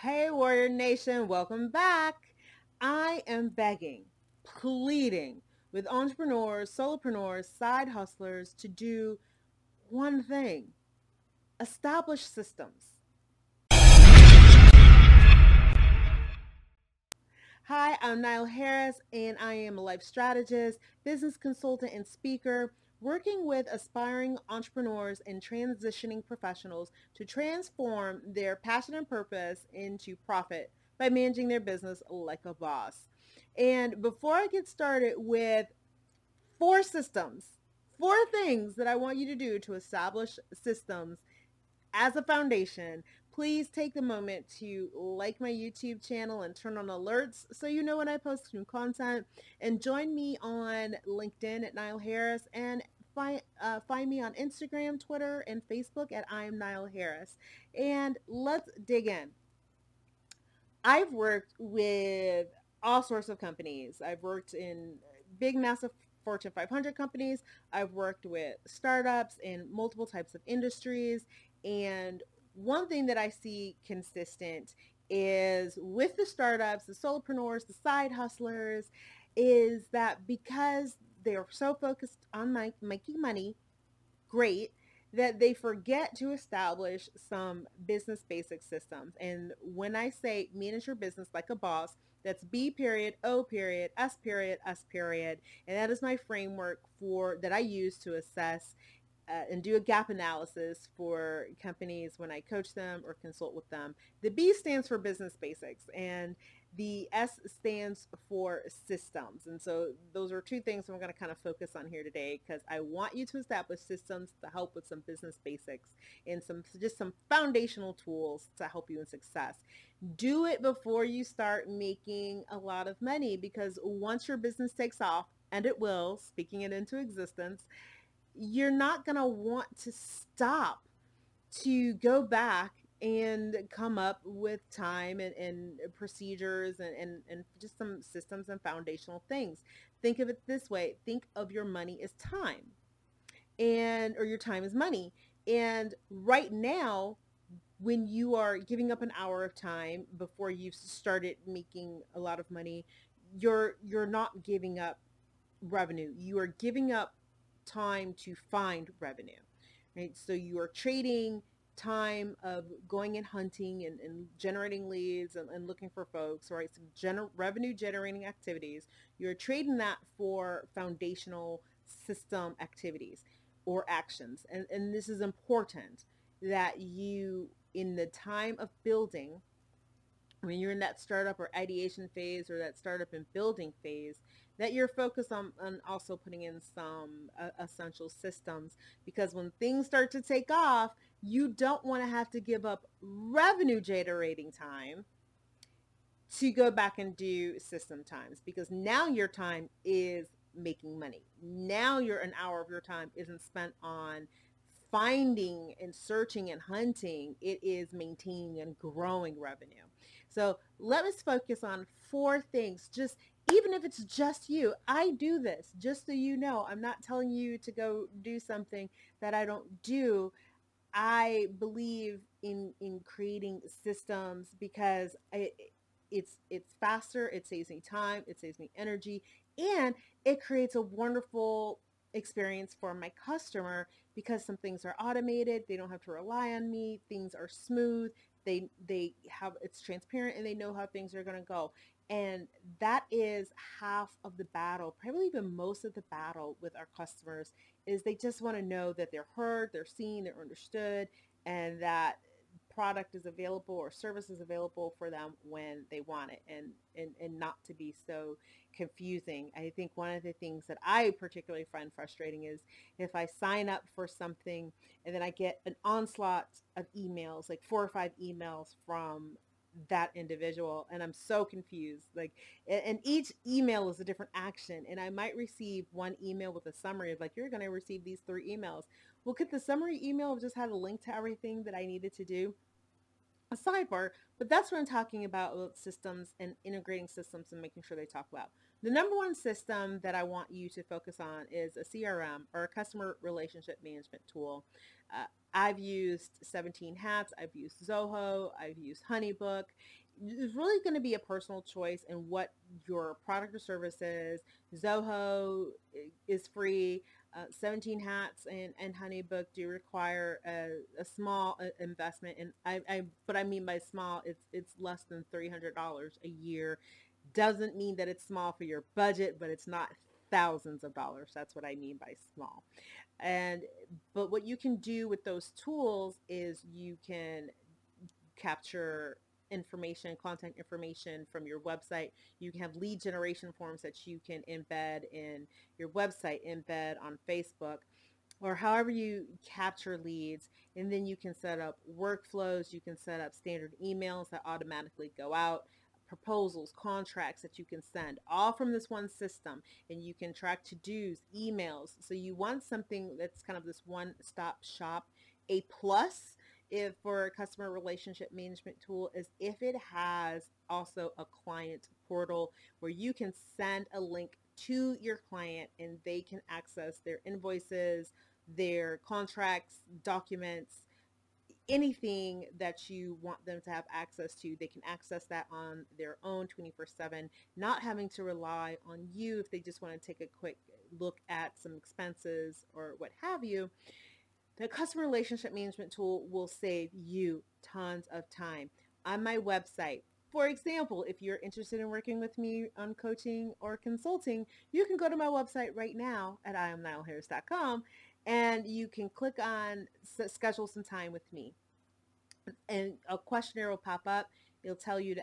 Hey, Warrior Nation, welcome back. I am begging, pleading with entrepreneurs, solopreneurs, side hustlers to do one thing: establish systems. Hi, I'm Nile Harris, and I am a life strategist, business consultant, and speaker, working with aspiring entrepreneurs and transitioning professionals to transform their passion and purpose into profit by managing their business like a boss. And before I get started with four systems, four things that I want you to do to establish systems as a foundation, please take the moment to like my YouTube channel and turn on alerts so you know when I post new content, and join me on LinkedIn at Nile Harris, and find me on Instagram, Twitter, and Facebook at I'm Nile Harris. And let's dig in. I've worked with all sorts of companies. I've worked in big, massive Fortune 500 companies. I've worked with startups in multiple types of industries. And one thing that I see consistent is with the startups, the solopreneurs, the side hustlers, is that because they are so focused on making money, great, that they forget to establish some business basic systems. And when I say manage your business like a boss, that's B period, O period, S period, S period. And that is my framework for that I use to assess and do a gap analysis for companies when I coach them or consult with them. The B stands for business basics, and the S stands for systems. And so those are two things I'm going to kind of focus on here today, because I want you to establish systems to help with some business basics and some foundational tools to help you in success. Do it before you start making a lot of money, because once your business takes off, and it will, speaking it into existence, you're not going to want to stop to go back and come up with time and procedures and just some systems and foundational things. Think of it this way. Think of your money as time, or your time is money. And right now, when you are giving up an hour of time before you've started making a lot of money, you're not giving up revenue. You are giving up time to find revenue, right? So you are trading time of going and hunting and generating leads and looking for folks, right? So revenue generating activities. You're trading that for foundational system activities or actions. And this is important, that you, in the time of building, when you're in that startup or ideation phase, or that startup and building phase, that you're focused on also putting in some essential systems, because when things start to take off, you don't want to have to give up revenue generating time to go back and do system times, because now your time is making money. Now an hour of your time isn't spent on finding and searching and hunting. It is maintaining and growing revenue. So let us focus on four things. Just, even if it's just you, I do this just so you know. I'm not telling you to go do something that I don't do. I believe in creating systems because it's faster, it saves me time, it saves me energy, and it creates a wonderful experience for my customer, because some things are automated. They don't have to rely on me. Things are smooth. They have, it's transparent, and they know how things are going to go. And that is half of the battle, probably even most of the battle with our customers, is they just want to know that they're heard, they're seen, they're understood, and that product is available or service is available for them when they want it, and not to be so confusing. I think one of the things that I particularly find frustrating is if I sign up for something and then I get an onslaught of emails, like 4 or 5 emails from that individual, and I'm so confused. Like, and each email is a different action, and I might receive one email with a summary of, like, you're going to receive these 3 emails. Well, could the summary email have just had a link to everything that I needed to do? A sidebar, but that's what I'm talking about with systems and integrating systems and making sure they talk about. The number one system that I want you to focus on is a CRM, or a customer relationship management tool. I've used 17 Hats, I've used Zoho, I've used Honeybook. It's really going to be a personal choice in what your product or service is. Zoho is free. 17 Hats and Honeybook do require a small investment, and what I mean by small, it's less than $300 a year. Doesn't mean that it's small for your budget, but it's not thousands of dollars. That's what I mean by small. And but what you can do with those tools is you can capture information, content information from your website. You can have lead generation forms that you can embed in your website, embed on Facebook, or however you capture leads. And then you can set up workflows. You can set up standard emails that automatically go out, proposals, contracts that you can send, all from this one system. And you can track to-dos, emails. So you want something that's kind of this one-stop shop. A plus if for a customer relationship management tool is if it has also a client portal where you can send a link to your client and they can access their invoices, their contracts, documents, anything that you want them to have access to. They can access that on their own 24/7, not having to rely on you if they just want to take a quick look at some expenses or what have you. The customer relationship management tool will save you tons of time. On my website, for example, if you're interested in working with me on coaching or consulting, you can go to my website right now at IamNileHarris.com and you can click on schedule some time with me. And a questionnaire will pop up. It'll tell you to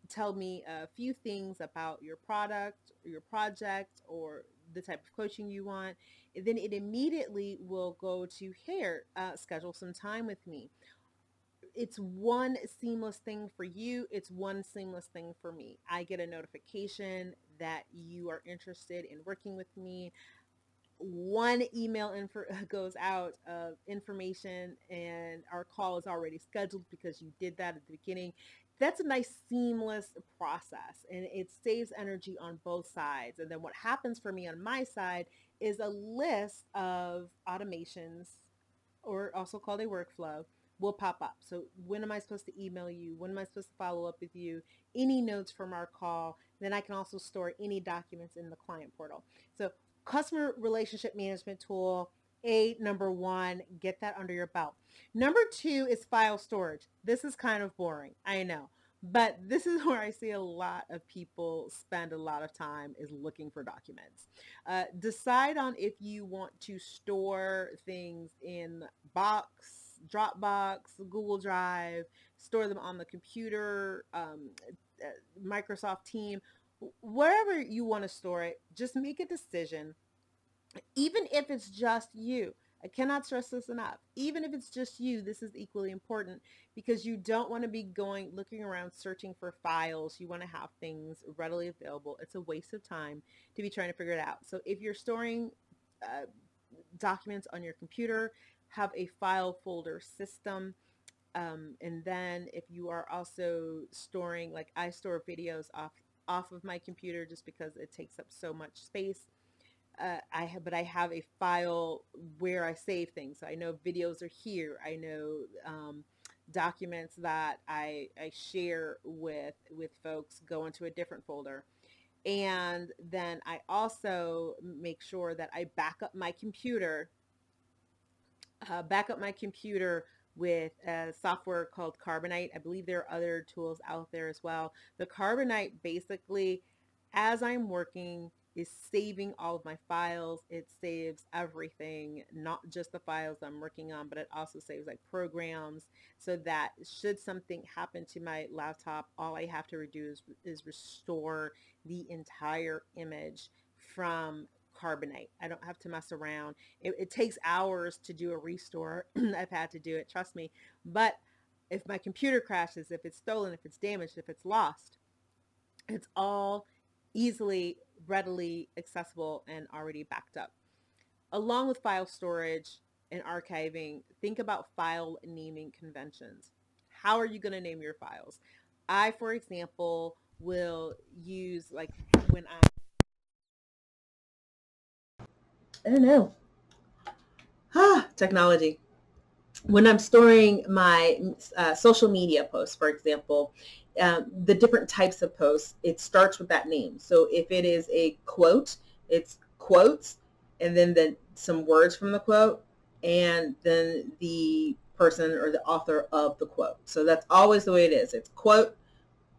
tell me a few things about your product, or your project, or the type of coaching you want. And then it immediately will go to here, schedule some time with me. It's one seamless thing for you. It's one seamless thing for me. I get a notification that you are interested in working with me. One email goes out of information and our call is already scheduled because you did that at the beginning. That's a nice seamless process and it saves energy on both sides. And then what happens for me on my side is a list of automations, or also called a workflow, will pop up. So when am I supposed to email you? When am I supposed to follow up with you? Any notes from our call. Then I can also store any documents in the client portal. So customer relationship management tool, number one, get that under your belt. Number two is file storage. This is kind of boring, I know. But this is where I see a lot of people spend a lot of time, is looking for documents. Decide on if you want to store things in Box, Dropbox, Google Drive, store them on the computer, Microsoft Team, wherever you want to store it. Just make a decision, even if it's just you. I cannot stress this enough. Even if it's just you, this is equally important because you don't want to be looking around searching for files. You want to have things readily available. It's a waste of time to be trying to figure it out. So if you're storing documents on your computer, have a file folder system. And then if you are also storing, like I store videos off of my computer just because it takes up so much space. But I have a file where I save things. So I know videos are here. I know documents that I share with folks go into a different folder. And then I also make sure that I back up my computer with a software called Carbonite. I believe there are other tools out there as well. The Carbonite basically, as I'm working, is saving all of my files. It saves everything, not just the files I'm working on, but it also saves like programs, so that should something happen to my laptop, all I have to do is restore the entire image from Carbonite. I don't have to mess around. It takes hours to do a restore. I've had to do it, trust me. But if my computer crashes, if it's stolen, if it's damaged, if it's lost, it's all easily, readily accessible and already backed up. Along with file storage and archiving, think about file naming conventions. How are you going to name your files? I, for example, will use, like, when I don't know. Technology. when I'm storing my social media posts, for example, the different types of posts, it starts with that name. So if it is a quote, it's quotes, and then some words from the quote, and then the person or the author of the quote. So that's always the way it is. It's quote,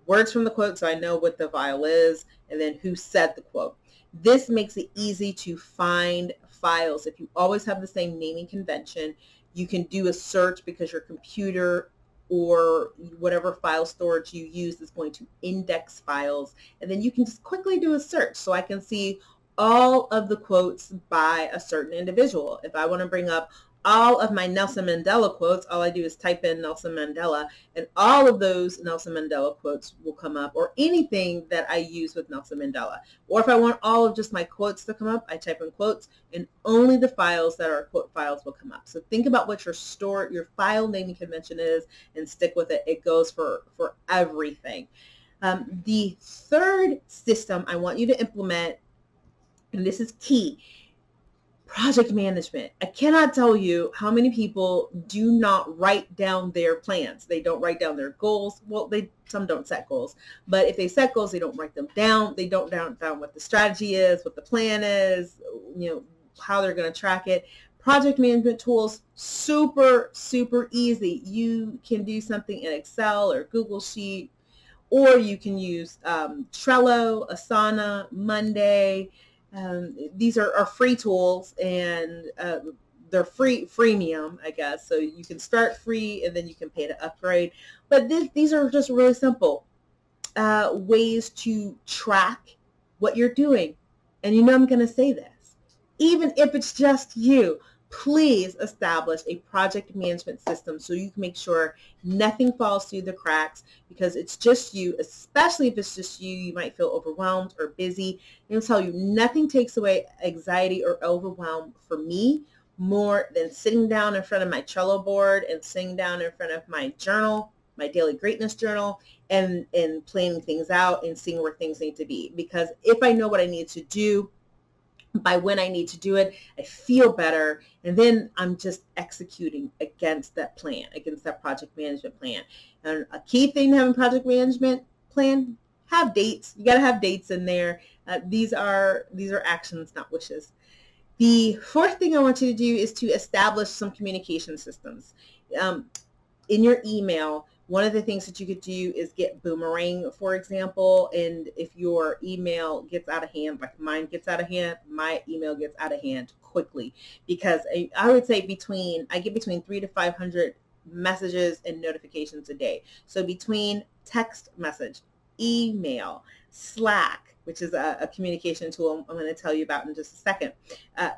words from the quote, so I know what the file is, and then who said the quote. This makes it easy to find files. If you always have the same naming convention, you can do a search because your computer or whatever file storage you use is going to index files, and then you can just quickly do a search. So I can see all of the quotes by a certain individual. If I want to bring up all of my Nelson Mandela quotes, all I do is type in Nelson Mandela, and all of those Nelson Mandela quotes will come up, or anything that I use with Nelson Mandela. Or if I want all of just my quotes to come up, I type in quotes, and only the files that are quote files will come up. So think about what your file naming convention is and stick with it. It goes for everything. The third system I want you to implement, and this is key, project management. I cannot tell you how many people do not write down their plans. They don't write down their goals. Well, some don't set goals, but if they set goals, they don't write them down. They don't down what the strategy is, what the plan is, how they're going to track it. Project management tools, super, super easy. You can do something in Excel or Google Sheet, or you can use Trello, Asana, Monday. These are free tools, and they're freemium, I guess. So you can start free and then you can pay to upgrade. But these are just really simple ways to track what you're doing. And I'm going to say this, even if it's just you, please establish a project management system so you can make sure nothing falls through the cracks, because it's just you. Especially if it's just you, you might feel overwhelmed or busy. And I'll tell you, nothing takes away anxiety or overwhelm for me more than sitting down in front of my Trello board and sitting down in front of my journal, my daily greatness journal, and planning things out and seeing where things need to be. Because if I know what I need to do by when I need to do it, I feel better, and then I'm just executing against that plan, against that project management plan. And a key thing to having a project management plan, have dates. You got to have dates in there. These are actions, not wishes. The fourth thing I want you to do is to establish some communication systems. In your email, one of the things that you could do is get Boomerang, for example, and if your email gets out of hand, like mine gets out of hand, my email gets out of hand quickly, because I would say I get between 300 to 500 messages and notifications a day. So between text message, email, Slack, which is a communication tool I'm going to tell you about in just a second,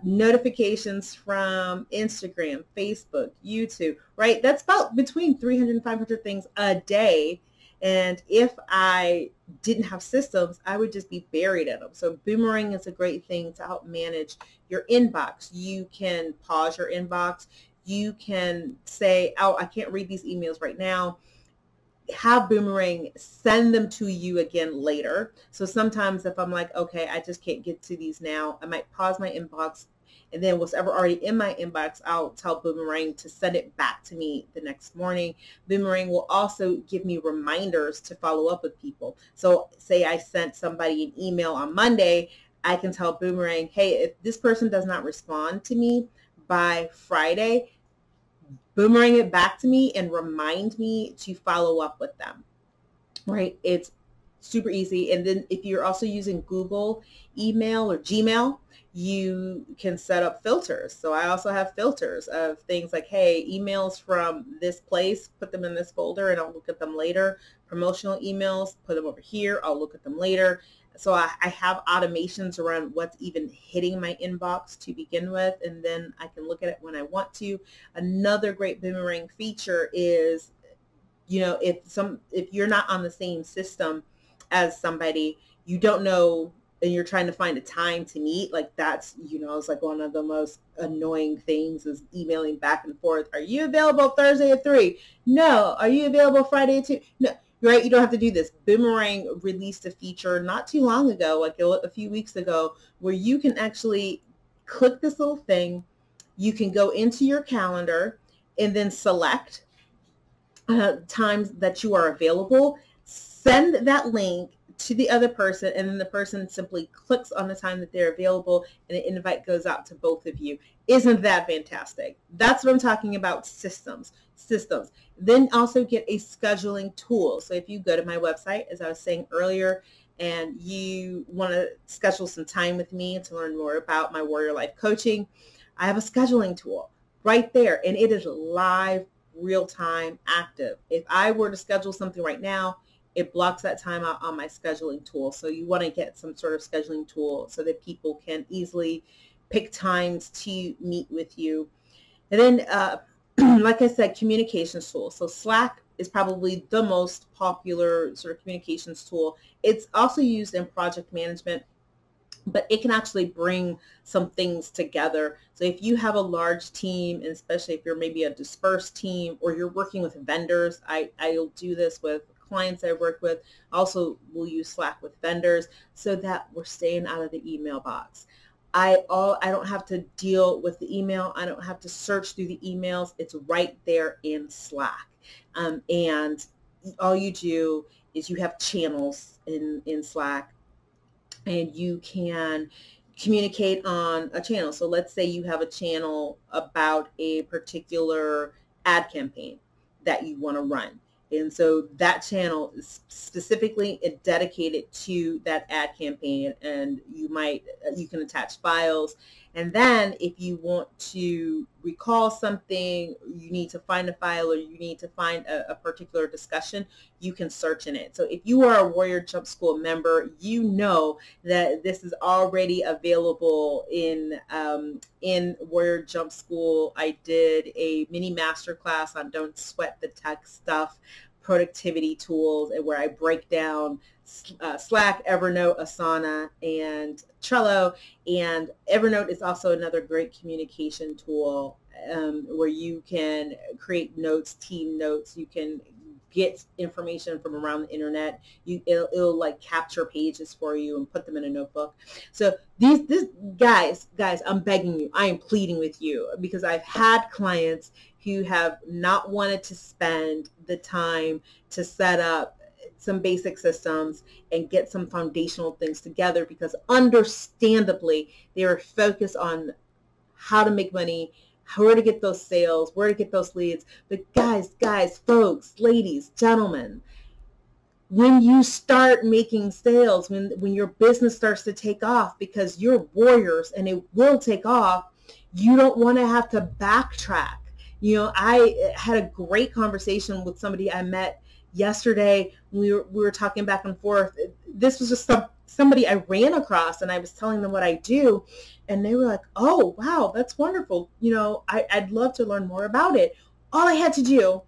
notifications from Instagram, Facebook, YouTube, right? That's about between 300 and 500 things a day. And if I didn't have systems, I would just be buried in them. So Boomerang is a great thing to help manage your inbox. You can pause your inbox. You can say, oh, I can't read these emails right now. Have Boomerang send them to you again later. So sometimes if I'm like, okay, I just can't get to these now, I might pause my inbox, and then whatever already in my inbox, I'll tell Boomerang to send it back to me the next morning. Boomerang will also give me reminders to follow up with people. So say I sent somebody an email on Monday, I can tell Boomerang, hey, if this person does not respond to me by Friday, Boomerang it back to me and remind me to follow up with them, right? It's super easy. And then if you're also using Google email or Gmail, you can set up filters. So I also have filters of things like, hey, emails from this place, put them in this folder and I'll look at them later. Promotional emails, put them over here, I'll look at them later. So I have automations around what's even hitting my inbox to begin with, and then I can look at it when I want to. Another great Boomerang feature is, if you're not on the same system as somebody, you don't know, and you're trying to find a time to meet, like that's, it's like one of the most annoying things is emailing back and forth. Are you available Thursday at 3? No. Are you available Friday at 2? No. Right? You don't have to do this. Boomerang released a feature not too long ago, like a few weeks ago, where you can actually click this little thing. You can go into your calendar and then select times that you are available. Send that link to the other person, and then the person simply clicks on the time that they're available, and the invite goes out to both of you. Isn't that fantastic? That's what I'm talking about, systems. Then also get a scheduling tool. So if you go to my website, as I was saying earlier, and you want to schedule some time with me to learn more about my Warrior Life coaching, I have a scheduling tool right there, and it is live, real-time, active. If I were to schedule something right now, it blocks that time out on my scheduling tool. So you want to get some sort of scheduling tool so that people can easily pick times to meet with you. And then, like I said, communications tool. So Slack is probably the most popular sort of communications tool. It's also used in project management, but it can actually bring some things together. So if you have a large team, and especially if you're maybe a dispersed team, or you're working with vendors, I'll do this with clients I work with. Also, we'll use Slack with vendors so that we're staying out of the email box. I don't have to deal with the email. I don't have to search through the emails. It's right there in Slack. And all you do is you have channels in Slack, and you can communicate on a channel. So let's say you have a channel about a particular ad campaign that you want to run. And so that channel is specifically dedicated to that ad campaign, and you can attach files. And then if you want to recall something, you need to find a file, or you need to find a particular discussion, you can search in it. So if you are a Warrior Jump School member, you know that this is already available in Warrior Jump School. I did a mini masterclass on Don't Sweat the Tech Stuff, productivity tools, and where I break down Slack, Evernote, Asana, and Trello. And Evernote is also another great communication tool where you can create notes, team notes. You can get information from around the internet. It'll like capture pages for you and put them in a notebook. So these guys, I'm begging you, I am pleading with you, because I've had clients who have not wanted to spend the time to set up some basic systems and get some foundational things together, because understandably they are focused on how to make money, where to get those sales, where to get those leads. But guys, folks, ladies, gentlemen, when you start making sales, when your business starts to take off, because you're warriors and it will take off, you don't want to have to backtrack. You know, I had a great conversation with somebody I met yesterday. We were talking back and forth. This was just somebody I ran across, and I was telling them what I do, and they were like, oh, wow, that's wonderful. You know, I'd love to learn more about it. All I had to do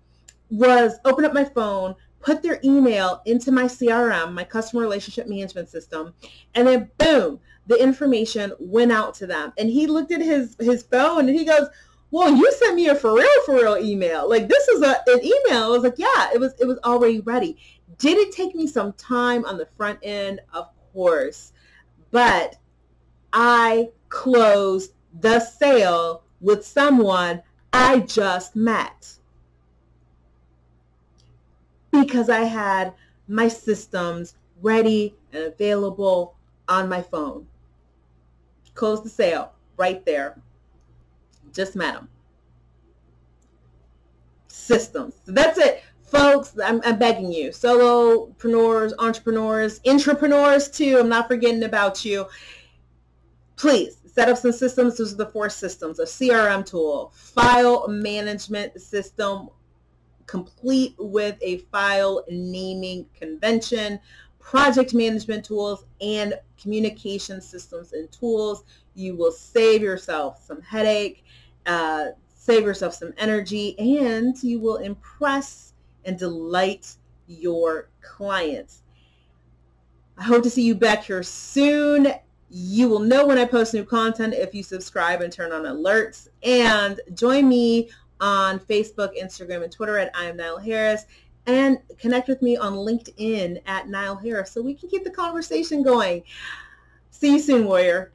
was open up my phone, put their email into my CRM, my customer relationship management system, and then boom, the information went out to them. And he looked at his phone and he goes, well, you sent me a for real email. Like, this is an email. I was like, yeah, it was already ready. Did it take me some time on the front end? Of course. But I closed the sale with someone I just met because I had my systems ready and available on my phone. Closed the sale right there. Just met them. Systems. So that's it, folks. I'm begging you. Solopreneurs, entrepreneurs, intrapreneurs too. I'm not forgetting about you. Please set up some systems. Those are the 4 systems: a CRM tool, file management system, complete with a file naming convention, project management tools, and communication systems and tools. You will save yourself some headache, save yourself some energy, and you will impress and delight your clients. I hope to see you back here soon. You will know when I post new content if you subscribe and turn on alerts. And join me on Facebook, Instagram, and Twitter at I am Nile Harris. And connect with me on LinkedIn at Nile Harris so we can keep the conversation going. See you soon, warrior.